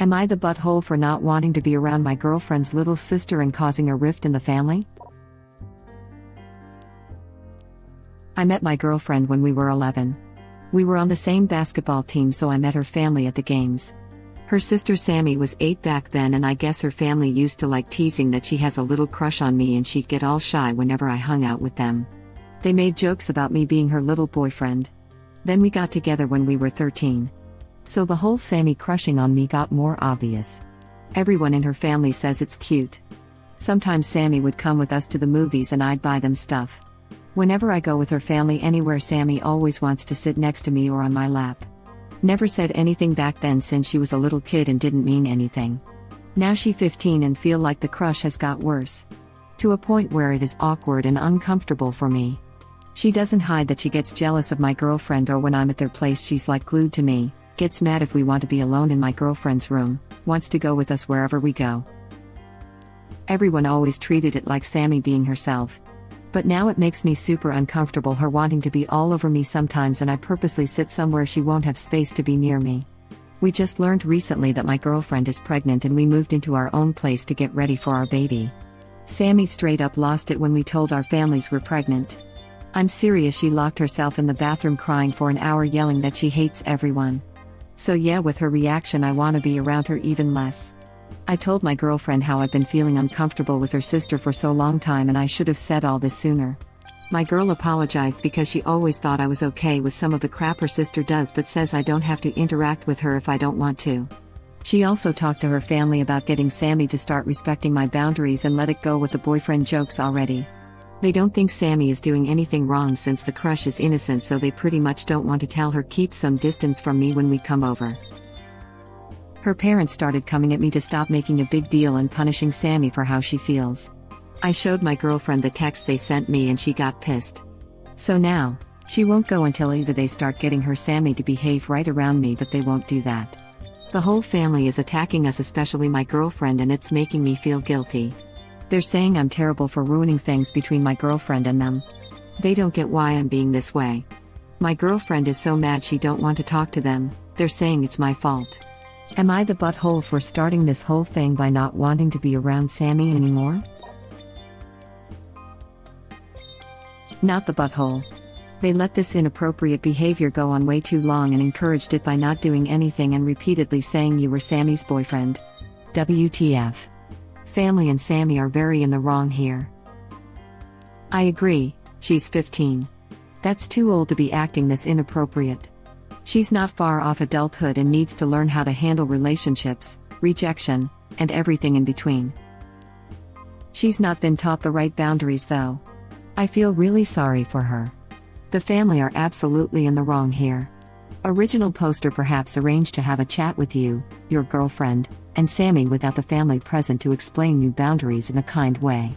Am I the butthole for not wanting to be around my girlfriend's little sister and causing a rift in the family? I met my girlfriend when we were 11. We were on the same basketball team, so I met her family at the games. Her sister Sammy was 8 back then, and I guess her family used to like teasing that she has a little crush on me, and she'd get all shy whenever I hung out with them. They made jokes about me being her little boyfriend. Then we got together when we were 13. So the whole Sammy crushing on me got more obvious. Everyone in her family says it's cute. Sometimes Sammy would come with us to the movies and I'd buy them stuff. Whenever I go with her family anywhere, Sammy always wants to sit next to me or on my lap. Never said anything back then since she was a little kid and didn't mean anything. Now she 15 and feel like the crush has got worse. To a point where it is awkward and uncomfortable for me. She doesn't hide that she gets jealous of my girlfriend, or when I'm at their place she's like glued to me, gets mad if we want to be alone in my girlfriend's room, wants to go with us wherever we go. Everyone always treated it like Sammy being herself. But now it makes me super uncomfortable, her wanting to be all over me sometimes, and I purposely sit somewhere she won't have space to be near me. We just learned recently that my girlfriend is pregnant and we moved into our own place to get ready for our baby. Sammy straight up lost it when we told our families we're pregnant. I'm serious, she locked herself in the bathroom crying for an hour, yelling that she hates everyone. So yeah, with her reaction I wanna be around her even less. I told my girlfriend how I've been feeling uncomfortable with her sister for so long time, and I should have said all this sooner. My girl apologized because she always thought I was okay with some of the crap her sister does, but says I don't have to interact with her if I don't want to. She also talked to her family about getting Sammy to start respecting my boundaries and let it go with the boyfriend jokes already. They don't think Sammy is doing anything wrong since the crush is innocent, so they pretty much don't want to tell her keep some distance from me when we come over. Her parents started coming at me to stop making a big deal and punishing Sammy for how she feels. I showed my girlfriend the text they sent me and she got pissed. So now, she won't go until either they start getting her Sammy to behave right around me, but they won't do that. The whole family is attacking us, especially my girlfriend, and it's making me feel guilty. They're saying I'm terrible for ruining things between my girlfriend and them. They don't get why I'm being this way. My girlfriend is so mad she don't want to talk to them. They're saying it's my fault. Am I the butthole for starting this whole thing by not wanting to be around Sammy anymore? Not the butthole. They let this inappropriate behavior go on way too long and encouraged it by not doing anything and repeatedly saying you were Sammy's boyfriend. WTF. Family and Sammy are very in the wrong here. I agree, she's 15. That's too old to be acting this inappropriate. She's not far off adulthood and needs to learn how to handle relationships, rejection, and everything in between. She's not been taught the right boundaries though. I feel really sorry for her. The family are absolutely in the wrong here. Original poster perhaps arranged to have a chat with you, your girlfriend, and Sammy without the family present to explain new boundaries in a kind way.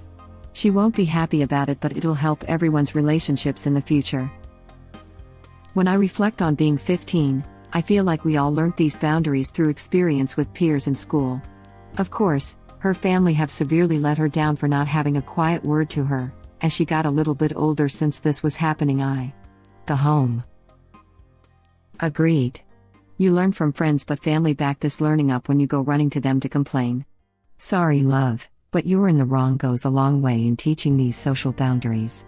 She won't be happy about it, but it'll help everyone's relationships in the future. When I reflect on being 15, I feel like we all learnt these boundaries through experience with peers in school. Of course, her family have severely let her down for not having a quiet word to her, as she got a little bit older since this was happening. The home. Agreed. You learn from friends, but family back this learning up when you go running to them to complain. Sorry love, but you're in the wrong goes a long way in teaching these social boundaries.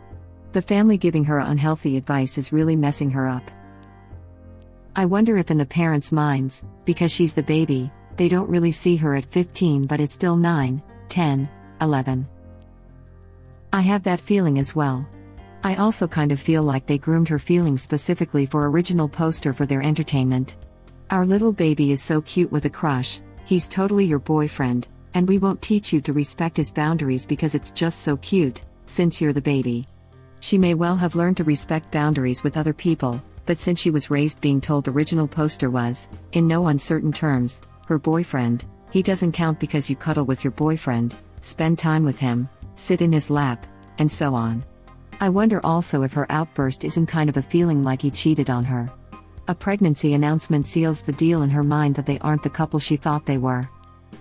The family giving her unhealthy advice is really messing her up. I wonder if in the parents' minds, because she's the baby, they don't really see her at 15 but is still 9, 10, 11. I have that feeling as well. I also kind of feel like they groomed her feelings specifically for original poster for their entertainment. Our little baby is so cute with a crush, he's totally your boyfriend, and we won't teach you to respect his boundaries because it's just so cute, since you're the baby. She may well have learned to respect boundaries with other people, but since she was raised being told original poster was, in no uncertain terms, her boyfriend, he doesn't count because you cuddle with your boyfriend, spend time with him, sit in his lap, and so on. I wonder also if her outburst isn't kind of a feeling like he cheated on her. A pregnancy announcement seals the deal in her mind that they aren't the couple she thought they were.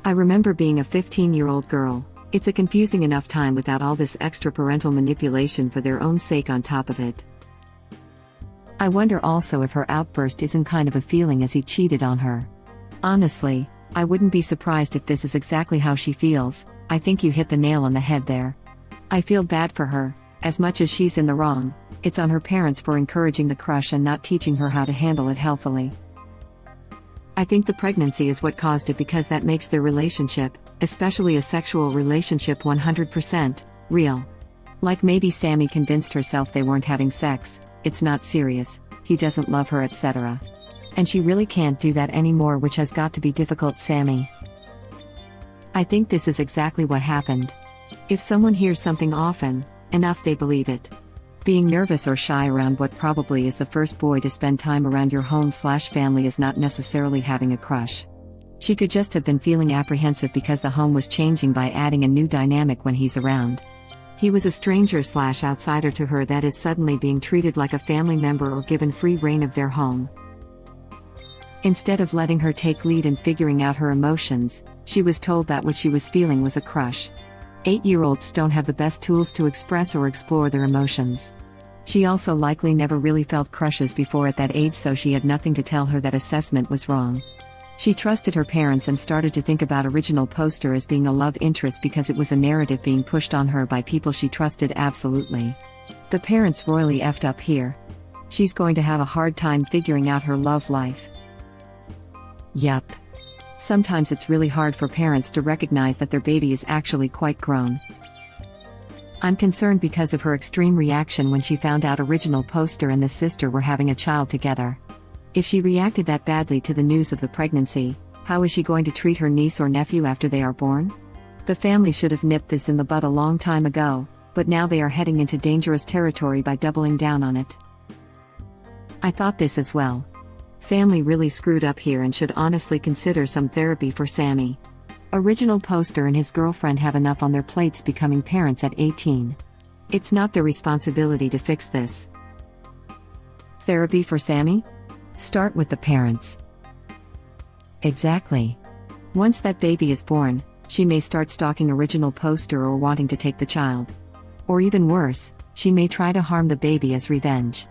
I remember being a 15-year-old girl. It's a confusing enough time without all this extra parental manipulation for their own sake on top of it. I wonder also if her outburst isn't kind of a feeling as he cheated on her. Honestly, I wouldn't be surprised if this is exactly how she feels. I think you hit the nail on the head there. I feel bad for her. As much as she's in the wrong, it's on her parents for encouraging the crush and not teaching her how to handle it healthily. I think the pregnancy is what caused it because that makes their relationship, especially a sexual relationship, 100% real. Like maybe Sammy convinced herself they weren't having sex, it's not serious, he doesn't love her, etc. And she really can't do that anymore, which has got to be difficult, Sammy. I think this is exactly what happened. If someone hears something often enough, they believe it. Being nervous or shy around what probably is the first boy to spend time around your home/family is not necessarily having a crush. She could just have been feeling apprehensive because the home was changing by adding a new dynamic when he's around. He was a stranger/outsider to her that is suddenly being treated like a family member or given free reign of their home. Instead of letting her take lead in figuring out her emotions, she was told that what she was feeling was a crush. 8-year-olds don't have the best tools to express or explore their emotions. She also likely never really felt crushes before at that age, so she had nothing to tell her that assessment was wrong. She trusted her parents and started to think about original poster as being a love interest because it was a narrative being pushed on her by people she trusted absolutely. The parents royally effed up here. She's going to have a hard time figuring out her love life. Yup. Sometimes it's really hard for parents to recognize that their baby is actually quite grown. I'm concerned because of her extreme reaction when she found out original poster and the sister were having a child together. If she reacted that badly to the news of the pregnancy, how is she going to treat her niece or nephew after they are born? The family should have nipped this in the bud a long time ago, but now they are heading into dangerous territory by doubling down on it. I thought this as well. Family really screwed up here and should honestly consider some therapy for Sammy. Original poster and his girlfriend have enough on their plates becoming parents at 18. It's not their responsibility to fix this. Therapy for Sammy? Start with the parents. Exactly. Once that baby is born, she may start stalking original poster or wanting to take the child. Or even worse, she may try to harm the baby as revenge.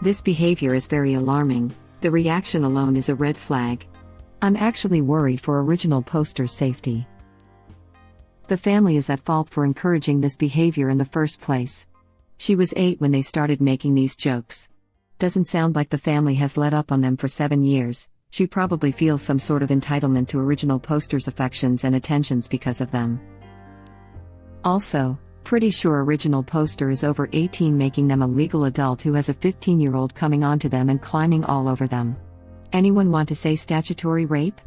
This behavior is very alarming. The reaction alone is a red flag. I'm actually worried for original poster's safety. The family is at fault for encouraging this behavior in the first place. She was 8 when they started making these jokes. Doesn't sound like the family has let up on them for 7 years. She probably feels some sort of entitlement to original poster's affections and attentions because of them. Also, pretty sure original poster is over 18, making them a legal adult who has a 15-year-old coming onto them and climbing all over them. Anyone want to say statutory rape?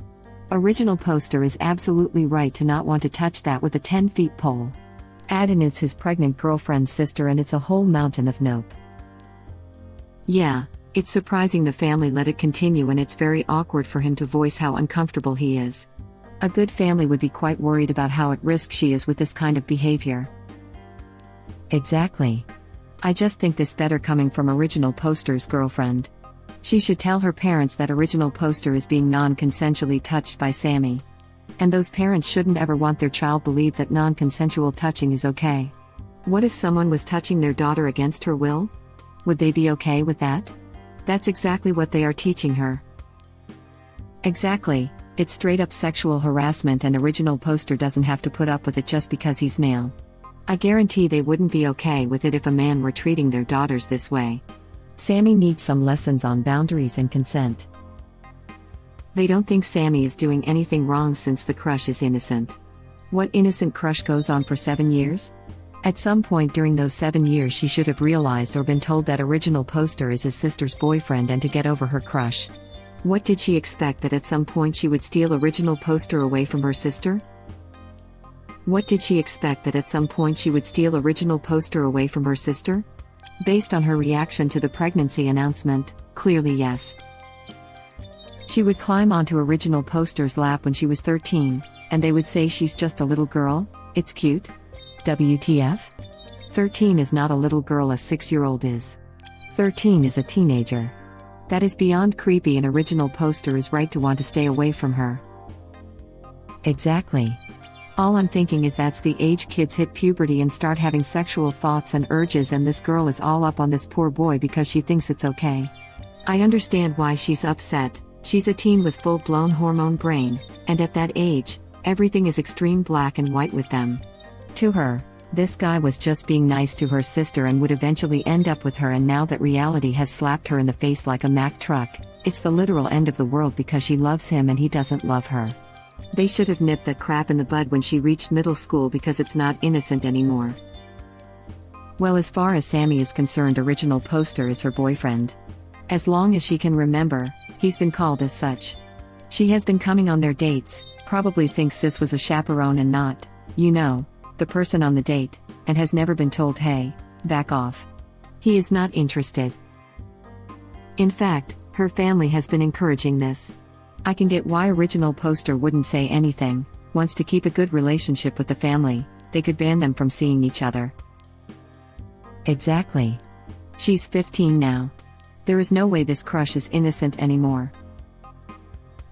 Original poster is absolutely right to not want to touch that with a 10-foot pole. Add in it's his pregnant girlfriend's sister and it's a whole mountain of nope. Yeah, it's surprising the family let it continue, and it's very awkward for him to voice how uncomfortable he is. A good family would be quite worried about how at risk she is with this kind of behavior. Exactly. I just think this better coming from original poster's girlfriend. She should tell her parents that original poster is being non-consensually touched by Sammy. And those parents shouldn't ever want their child believe that non-consensual touching is okay. What if someone was touching their daughter against her will? Would they be okay with that? That's exactly what they are teaching her. Exactly, it's straight up sexual harassment, and original poster doesn't have to put up with it just because he's male. I guarantee they wouldn't be okay with it if a man were treating their daughters this way. Sammy needs some lessons on boundaries and consent. They don't think Sammy is doing anything wrong since the crush is innocent. What innocent crush goes on for 7 years? At some point during those 7 years she should have realized or been told that original poster is his sister's boyfriend and to get over her crush. What did she expect, that at some point she would steal original poster away from her sister? What did she expect, that at some point she would steal original poster away from her sister? Based on her reaction to the pregnancy announcement, clearly yes. She would climb onto original poster's lap when she was 13, and they would say she's just a little girl, it's cute. WTF? 13 is not a little girl, a 6-year-old is. 13 is a teenager. That is beyond creepy, and original poster is right to want to stay away from her. Exactly. All I'm thinking is that's the age kids hit puberty and start having sexual thoughts and urges, and this girl is all up on this poor boy because she thinks it's okay. I understand why she's upset, She's a teen with full-blown hormone brain, and at that age, everything is extreme black and white with them. To her, this guy was just being nice to her sister and would eventually end up with her, and now that reality has slapped her in the face like a Mack truck, it's the literal end of the world because she loves him and he doesn't love her. They should have nipped that crap in the bud when she reached middle school because it's not innocent anymore. Well, as far as Sammy is concerned, original poster is her boyfriend. As long as she can remember, he's been called as such. She has been coming on their dates, probably thinks sis was a chaperone and not, the person on the date, and has never been told, hey, back off. He is not interested. In fact, her family has been encouraging this. I can get why original poster wouldn't say anything. Wants to keep a good relationship with the family, they could ban them from seeing each other. Exactly. She's 15 now. There is no way this crush is innocent anymore.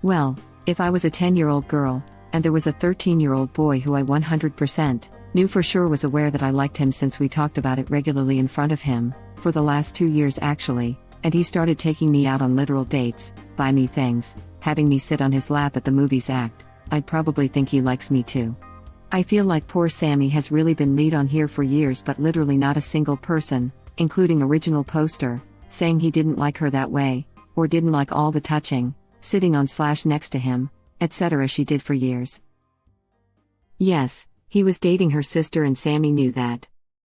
Well, if I was a 10-year-old girl, and there was a 13-year-old boy who I 100% knew for sure was aware that I liked him, since we talked about it regularly in front of him, for the last 2 years actually, and he started taking me out on literal dates, buy me things, having me sit on his lap at the movies act, I'd probably think he likes me too. I feel like poor Sammy has really been lead on here for years, but literally not a single person, including original poster, saying he didn't like her that way, or didn't like all the touching, sitting on / next to him, etc. she did for years. Yes, he was dating her sister and Sammy knew that.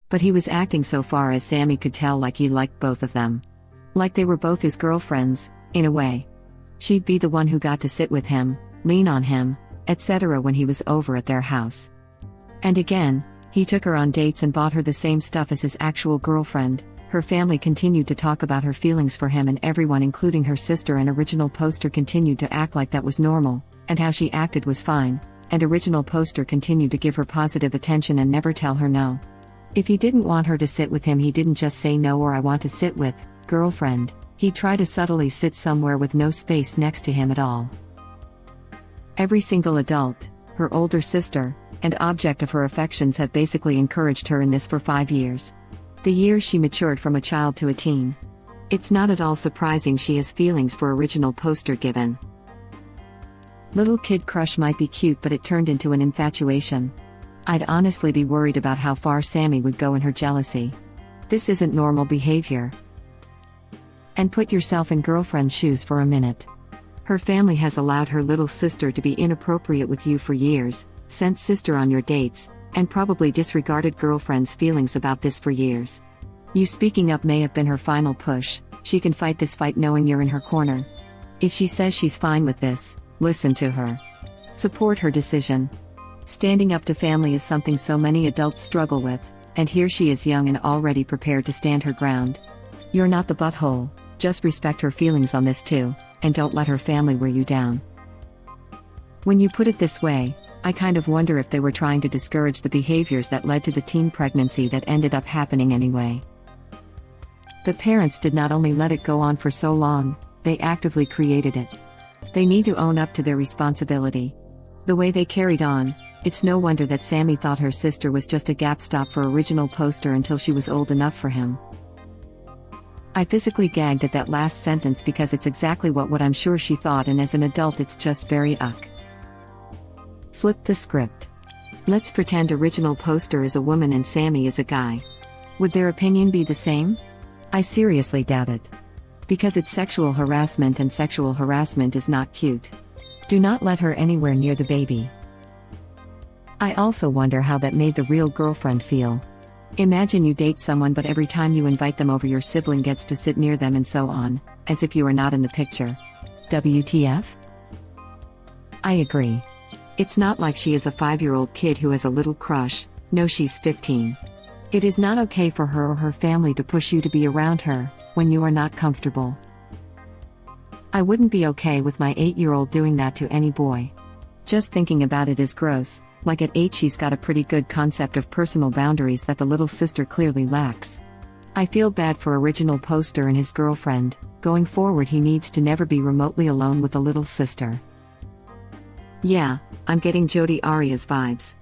But he was acting so far as Sammy could tell like he liked both of them. Like they were both his girlfriends, in a way. She'd be the one who got to sit with him, lean on him, etc. when he was over at their house. And again, he took her on dates and bought her the same stuff as his actual girlfriend. Her family continued to talk about her feelings for him, and everyone, including her sister and original poster, continued to act like that was normal, and how she acted was fine, and original poster continued to give her positive attention and never tell her no. If he didn't want her to sit with him, he didn't just say no or I want to sit with girlfriend, he'd try to subtly sit somewhere with no space next to him at all. Every single adult, her older sister, and object of her affections have basically encouraged her in this for 5 years. The years she matured from a child to a teen. It's not at all surprising she has feelings for original poster given. Little kid crush might be cute, but it turned into an infatuation. I'd honestly be worried about how far Sammy would go in her jealousy. This isn't normal behavior. And put yourself in girlfriend's shoes for a minute. Her family has allowed her little sister to be inappropriate with you for years, sent sister on your dates, and probably disregarded girlfriend's feelings about this for years. You speaking up may have been her final push. She can fight this fight knowing you're in her corner. If she says she's fine with this, listen to her. Support her decision. Standing up to family is something so many adults struggle with, and here she is young and already prepared to stand her ground. You're not the butthole, just respect her feelings on this too, and don't let her family wear you down. When you put it this way, I kind of wonder if they were trying to discourage the behaviors that led to the teen pregnancy that ended up happening anyway. The parents did not only let it go on for so long, they actively created it. They need to own up to their responsibility. The way they carried on, it's no wonder that Sammy thought her sister was just a gap stop for original poster until she was old enough for him. I physically gagged at that last sentence because it's exactly what I'm sure she thought, and as an adult it's just very uck. Flip the script. Let's pretend original poster is a woman and Sammy is a guy. Would their opinion be the same? I seriously doubt it. Because it's sexual harassment, and sexual harassment is not cute. Do not let her anywhere near the baby. I also wonder how that made the real girlfriend feel. Imagine you date someone, but every time you invite them over, your sibling gets to sit near them and so on, as if you are not in the picture. WTF? I agree. It's not like she is a 5-year-old kid who has a little crush. No, she's 15. It is not okay for her or her family to push you to be around her when you are not comfortable. I wouldn't be okay with my 8-year-old doing that to any boy. Just thinking about it is gross. Like at 8 she's got a pretty good concept of personal boundaries that the little sister clearly lacks. I feel bad for original poster and his girlfriend. Going forward he needs to never be remotely alone with the little sister. Yeah, I'm getting Jodi Arias vibes.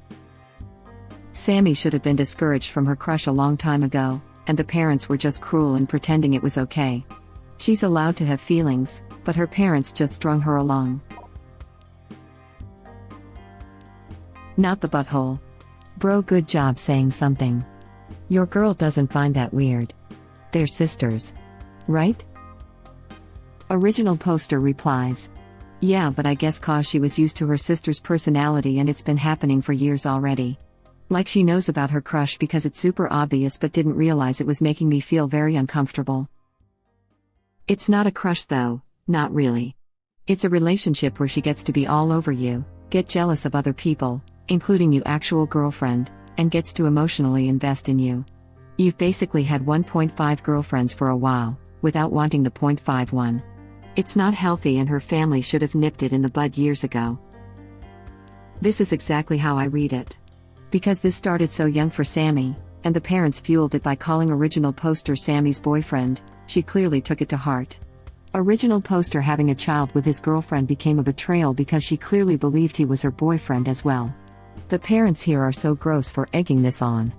Sammy should have been discouraged from her crush a long time ago, and the parents were just cruel and pretending it was okay. She's allowed to have feelings, But her parents just strung her along. Not the butthole. Bro, good job saying something. Your girl doesn't find that weird. They're sisters. Right? Original poster replies. Yeah, but I guess 'cause she was used to her sister's personality and it's been happening for years already. Like she knows about her crush because it's super obvious but didn't realize it was making me feel very uncomfortable. It's not a crush though, not really. It's a relationship where she gets to be all over you, get jealous of other people, including you actual girlfriend, and gets to emotionally invest in you. You've basically had 1.5 girlfriends for a while, without wanting the 0.51. It's not healthy and her family should have nipped it in the bud years ago. This is exactly how I read it. Because this started so young for Sammy, and the parents fueled it by calling original poster Sammy's boyfriend, she clearly took it to heart. Original poster having a child with his girlfriend became a betrayal because she clearly believed he was her boyfriend as well. The parents here are so gross for egging this on.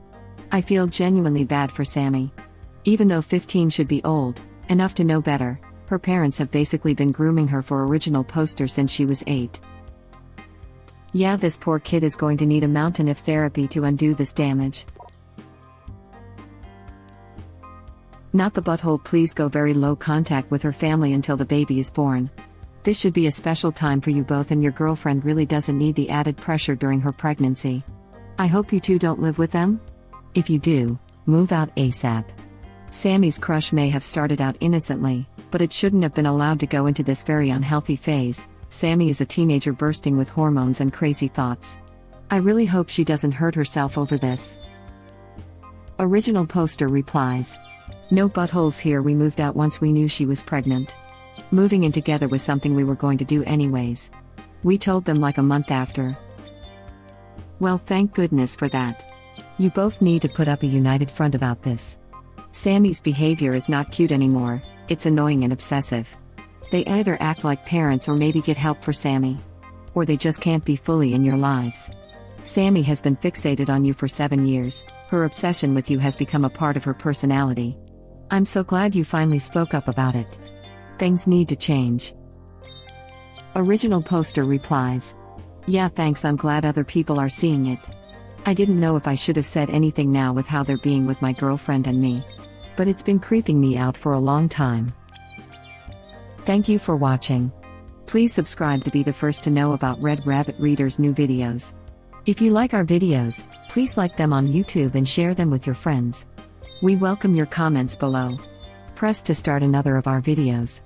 I feel genuinely bad for Sammy. Even though 15 should be old, enough to know better, her parents have basically been grooming her for original poster since she was 8. Yeah, this poor kid is going to need a mountain of therapy to undo this damage. Not the butthole, please go very low contact with her family until the baby is born. This should be a special time for you both and your girlfriend really doesn't need the added pressure during her pregnancy. I hope you two don't live with them? If you do, move out ASAP. Sammy's crush may have started out innocently, but it shouldn't have been allowed to go into this very unhealthy phase. Sammy is a teenager bursting with hormones and crazy thoughts. I really hope she doesn't hurt herself over this. Original poster replies. No buttholes here, we moved out once we knew she was pregnant. Moving in together was something we were going to do anyways. We told them like a month after. Well, thank goodness for that. You both need to put up a united front about this. Sammy's behavior is not cute anymore, it's annoying and obsessive. They either act like parents or maybe get help for Sammy. Or they just can't be fully in your lives. Sammy has been fixated on you for 7 years, her obsession with you has become a part of her personality. I'm so glad you finally spoke up about it. Things need to change. Original poster replies. Yeah, thanks, I'm glad other people are seeing it. I didn't know if I should have said anything now with how they're being with my girlfriend and me. But it's been creeping me out for a long time. Thank you for watching. Please subscribe to be the first to know about Red Rabbit Reader's new videos. If you like our videos, please like them on YouTube and share them with your friends. We welcome your comments below. Press to start another of our videos.